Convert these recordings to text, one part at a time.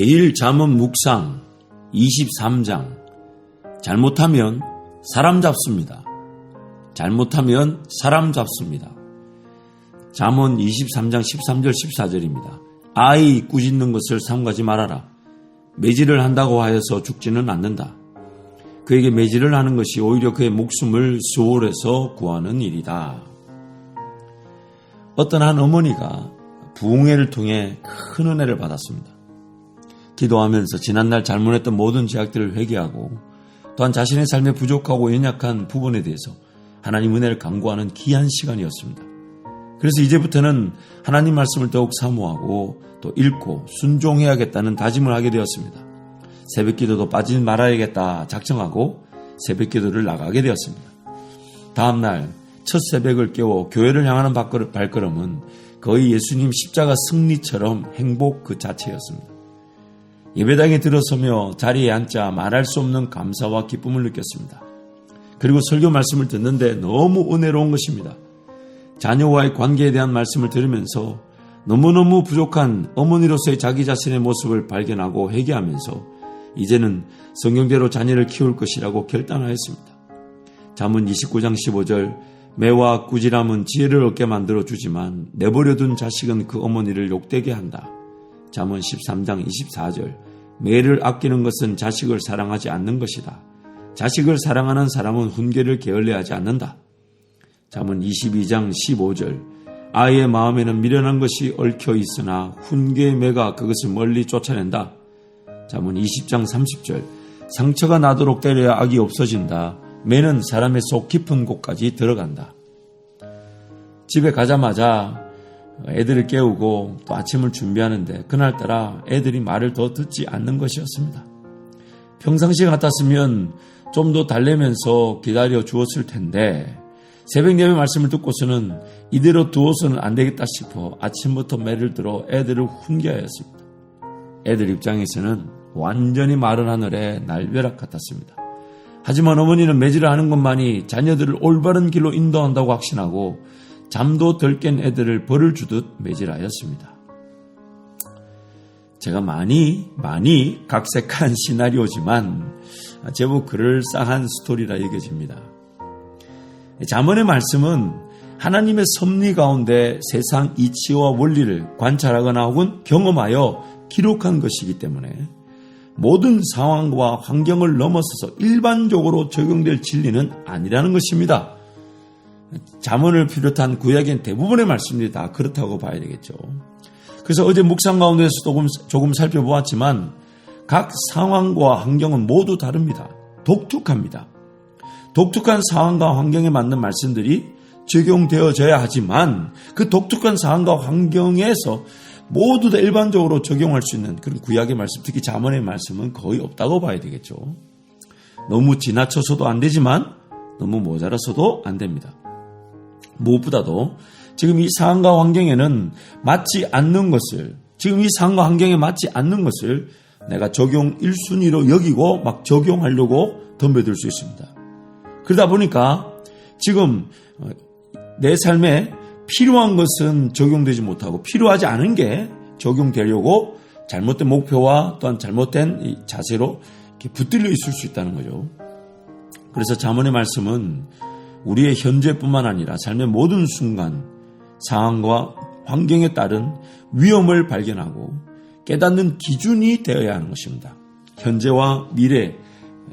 매일 잠언 묵상 23장. 잘못하면 사람 잡습니다. 잘못하면 사람 잡습니다. 잠언 23장 13절 14절입니다. 아이 꾸짖는 것을 삼가지 말아라. 매질을 한다고 하여서 죽지는 않는다. 그에게 매질을 하는 것이 오히려 그의 목숨을 수월해서 구하는 일이다. 어떤 한 어머니가 부흥회를 통해 큰 은혜를 받았습니다. 기도하면서 지난날 잘못했던 모든 죄악들을 회개하고 또한 자신의 삶에 부족하고 연약한 부분에 대해서 하나님 은혜를 간구하는 귀한 시간이었습니다. 그래서 이제부터는 하나님 말씀을 더욱 사모하고 또 읽고 순종해야겠다는 다짐을 하게 되었습니다. 새벽기도도 빠지지 말아야겠다 작정하고 새벽기도를 나가게 되었습니다. 다음날 첫 새벽을 깨워 교회를 향하는 발걸음은 거의 예수님 십자가 승리처럼 행복 그 자체였습니다. 예배당에 들어서며 자리에 앉자 말할 수 없는 감사와 기쁨을 느꼈습니다. 그리고 설교 말씀을 듣는데 너무 은혜로운 것입니다. 자녀와의 관계에 대한 말씀을 들으면서 너무너무 부족한 어머니로서의 자기 자신의 모습을 발견하고 회개하면서 이제는 성경대로 자녀를 키울 것이라고 결단하였습니다. 잠언 29장 15절 매와 꾸지람은 지혜를 얻게 만들어주지만 내버려둔 자식은 그 어머니를 욕되게 한다. 잠언 13장 24절 매를 아끼는 것은 자식을 사랑하지 않는 것이다. 자식을 사랑하는 사람은 훈계를 게을리하지 않는다. 잠언 22장 15절 아이의 마음에는 미련한 것이 얽혀 있으나 훈계의 매가 그것을 멀리 쫓아낸다. 잠언 20장 30절 상처가 나도록 때려야 악이 없어진다. 매는 사람의 속 깊은 곳까지 들어간다. 집에 가자마자 애들을 깨우고 또 아침을 준비하는데 그날따라 애들이 말을 더 듣지 않는 것이었습니다. 평상시 같았으면 좀 더 달래면서 기다려 주었을 텐데 새벽 예배 말씀을 듣고서는 이대로 두어서는 안 되겠다 싶어 아침부터 매를 들어 애들을 훈계하였습니다. 애들 입장에서는 완전히 마른 하늘에 날벼락 같았습니다. 하지만 어머니는 매질을 하는 것만이 자녀들을 올바른 길로 인도한다고 확신하고 잠도 덜 깬 애들을 벌을 주듯 매질하였습니다. 제가 많이 각색한 시나리오지만 제법 그럴싸한 스토리라 여겨집니다. 잠언의 말씀은 하나님의 섭리 가운데 세상 이치와 원리를 관찰하거나 혹은 경험하여 기록한 것이기 때문에 모든 상황과 환경을 넘어서서 일반적으로 적용될 진리는 아니라는 것입니다. 잠언을 비롯한 구약의 대부분의 말씀들이 다 그렇다고 봐야 되겠죠. 그래서 어제 묵상 가운데서 조금 살펴보았지만 각 상황과 환경은 모두 다릅니다. 독특합니다. 독특한 상황과 환경에 맞는 말씀들이 적용되어져야 하지만 그 독특한 상황과 환경에서 모두 다 일반적으로 적용할 수 있는 그런 구약의 말씀, 특히 잠언의 말씀은 거의 없다고 봐야 되겠죠. 너무 지나쳐서도 안 되지만 너무 모자라서도 안 됩니다. 무엇보다도 지금 이 상황과 환경에는 맞지 않는 것을, 지금 이 상황과 환경에 맞지 않는 것을 내가 적용 1순위로 여기고 막 적용하려고 덤벼들 수 있습니다. 그러다 보니까 지금 내 삶에 필요한 것은 적용되지 못하고 필요하지 않은 게 적용되려고 잘못된 목표와 또한 잘못된 이 자세로 이렇게 붙들려 있을 수 있다는 거죠. 그래서 잠언의 말씀은 우리의 현재뿐만 아니라 삶의 모든 순간, 상황과 환경에 따른 위험을 발견하고 깨닫는 기준이 되어야 하는 것입니다. 현재와 미래,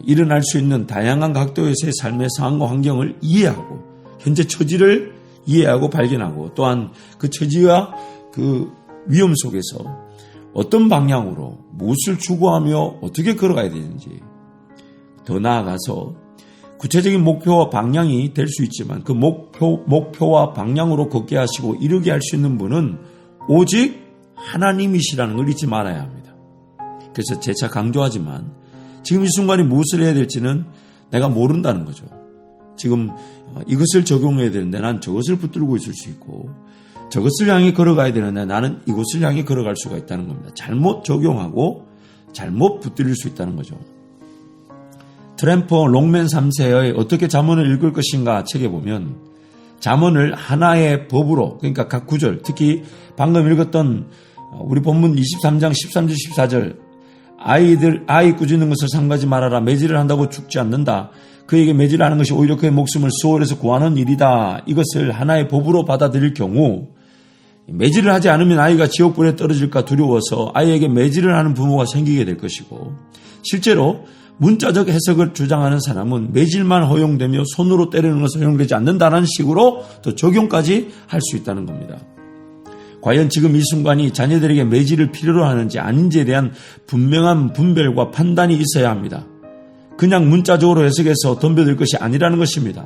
일어날 수 있는 다양한 각도에서의 삶의 상황과 환경을 이해하고 현재 처지를 이해하고 발견하고 또한 그 처지와 그 위험 속에서 어떤 방향으로 무엇을 추구하며 어떻게 걸어가야 되는지 더 나아가서 구체적인 목표와 방향이 될 수 있지만 그 목표와 방향으로 걷게 하시고 이루게 할 수 있는 분은 오직 하나님이시라는 걸 잊지 말아야 합니다. 그래서 재차 강조하지만 지금 이 순간에 무엇을 해야 될지는 내가 모른다는 거죠. 지금 이것을 적용해야 되는데 난 저것을 붙들고 있을 수 있고 저것을 향해 걸어가야 되는데 나는 이것을 향해 걸어갈 수가 있다는 겁니다. 잘못 적용하고 잘못 붙들릴 수 있다는 거죠. 트램퍼 롱맨 3세의 어떻게 잠언을 읽을 것인가 책에 보면 잠언을 하나의 법으로, 그러니까 각 구절, 특히 방금 읽었던 우리 본문 23장 13절 14절 아이 꾸짖는 것을 삼가지 말아라. 매질을 한다고 죽지 않는다. 그에게 매질하는 것이 오히려 그의 목숨을 수월해서 구하는 일이다. 이것을 하나의 법으로 받아들일 경우 매질을 하지 않으면 아이가 지옥불에 떨어질까 두려워서 아이에게 매질을 하는 부모가 생기게 될 것이고, 실제로 문자적 해석을 주장하는 사람은 매질만 허용되며 손으로 때리는 것은 허용되지 않는다는 식으로 또 적용까지 할 수 있다는 겁니다. 과연 지금 이 순간이 자녀들에게 매질을 필요로 하는지 아닌지에 대한 분명한 분별과 판단이 있어야 합니다. 그냥 문자적으로 해석해서 덤벼들 것이 아니라는 것입니다.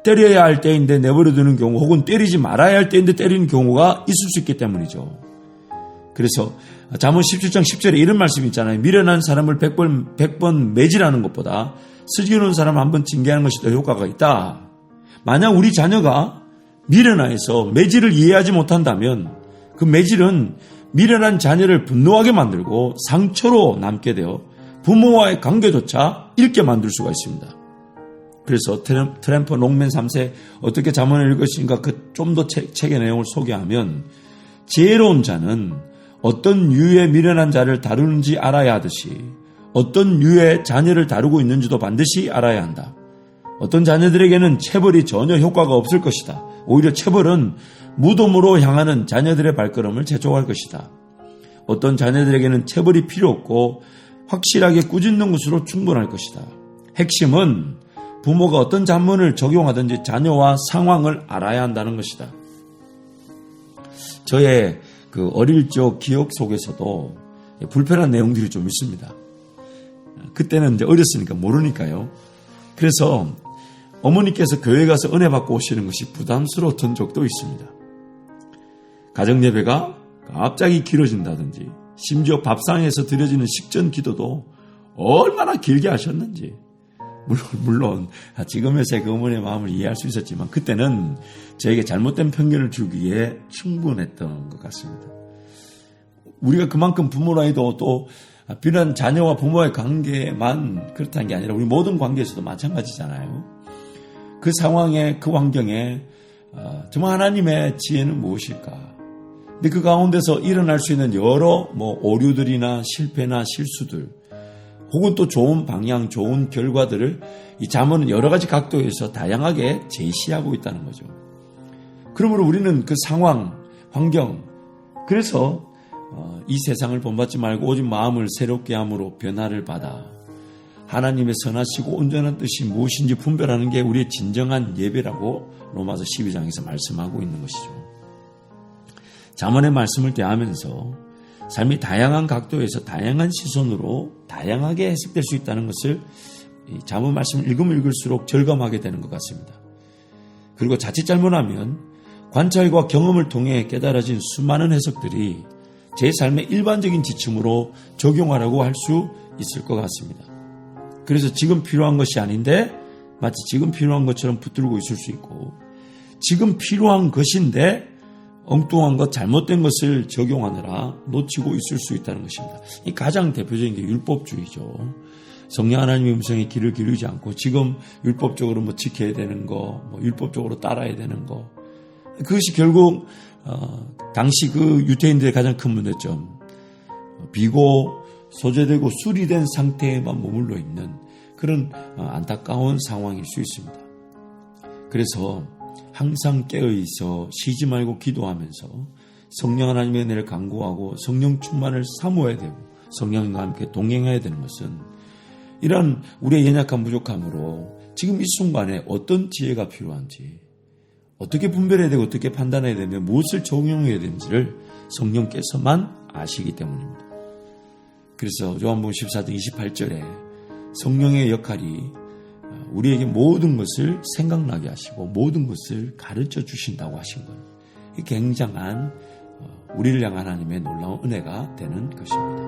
때려야 할 때인데 내버려두는 경우, 혹은 때리지 말아야 할 때인데 때리는 경우가 있을 수 있기 때문이죠. 그래서 잠언 17장 10절에 이런 말씀이 있잖아요. 미련한 사람을 100번 매질하는 것보다 슬기로운 사람을 한번 징계하는 것이 더 효과가 있다. 만약 우리 자녀가 미련해서 매질을 이해하지 못한다면 그 매질은 미련한 자녀를 분노하게 만들고 상처로 남게 되어 부모와의 관계조차 잃게 만들 수가 있습니다. 그래서 트램프 롱맨 3세 어떻게 잠언을 읽으신가 좀 더 책의 내용을 소개하면, 지혜로운 자는 어떤 유의 미련한 자를 다루는지 알아야 하듯이 어떤 유의 자녀를 다루고 있는지도 반드시 알아야 한다. 어떤 자녀들에게는 체벌이 전혀 효과가 없을 것이다. 오히려 체벌은 무덤으로 향하는 자녀들의 발걸음을 재촉할 것이다. 어떤 자녀들에게는 체벌이 필요 없고 확실하게 꾸짖는 것으로 충분할 것이다. 핵심은 부모가 어떤 잠언을 적용하든지 자녀와 상황을 알아야 한다는 것이다. 저의 그 어릴 적 기억 속에서도 불편한 내용들이 좀 있습니다. 그때는 이제 어렸으니까 모르니까요. 그래서 어머니께서 교회 가서 은혜 받고 오시는 것이 부담스러웠던 적도 있습니다. 가정예배가 갑자기 길어진다든지, 심지어 밥상에서 드려지는 식전 기도도 얼마나 길게 하셨는지, 물론 지금에서의 그 어머니의 마음을 이해할 수 있었지만 그때는 저에게 잘못된 편견을 주기에 충분했던 것 같습니다. 우리가 그만큼 부모라도 또 비단 자녀와 부모의 관계만 그렇다는 게 아니라 우리 모든 관계에서도 마찬가지잖아요. 그 상황에, 그 환경에 정말 하나님의 지혜는 무엇일까? 근데 그 가운데서 일어날 수 있는 여러 오류들이나 실패나 실수들, 혹은 또 좋은 방향, 좋은 결과들을 이 잠언은 여러 가지 각도에서 다양하게 제시하고 있다는 거죠. 그러므로 우리는 그 상황, 환경, 그래서 이 세상을 본받지 말고 오직 마음을 새롭게 함으로 변화를 받아 하나님의 선하시고 온전한 뜻이 무엇인지 분별하는 게 우리의 진정한 예배라고 로마서 12장에서 말씀하고 있는 것이죠. 잠언의 말씀을 대하면서 삶이 다양한 각도에서 다양한 시선으로 다양하게 해석될 수 있다는 것을 잠언 말씀을 읽으면 읽을수록 절감하게 되는 것 같습니다. 그리고 자칫 잘못하면 관찰과 경험을 통해 깨달아진 수많은 해석들이 제 삶의 일반적인 지침으로 적용하라고 할 수 있을 것 같습니다. 그래서 지금 필요한 것이 아닌데 마치 지금 필요한 것처럼 붙들고 있을 수 있고, 지금 필요한 것인데 엉뚱한 것, 잘못된 것을 적용하느라 놓치고 있을 수 있다는 것입니다. 이 가장 대표적인 게 율법주의죠. 성령 하나님의 음성에 귀를 기울이지 않고 지금 율법적으로 지켜야 되는 거, 율법적으로 따라야 되는 거, 그것이 결국 당시 그 유대인들의 가장 큰 문제점, 비고 소재되고 수리된 상태에만 머물러 있는 그런 안타까운 상황일 수 있습니다. 그래서 항상 깨어있어 쉬지 말고 기도하면서 성령 하나님의 은혜를 간구하고 성령 충만을 사모해야 되고 성령과 함께 동행해야 되는 것은, 이런 우리의 연약한 부족함으로 지금 이 순간에 어떤 지혜가 필요한지, 어떻게 분별해야 되고 어떻게 판단해야 되며 무엇을 적용해야 되는지를 성령께서만 아시기 때문입니다. 그래서 요한복음 14장 28절에 성령의 역할이 우리에게 모든 것을 생각나게 하시고 모든 것을 가르쳐 주신다고 하신 것, 굉장한 우리를 향한 하나님의 놀라운 은혜가 되는 것입니다.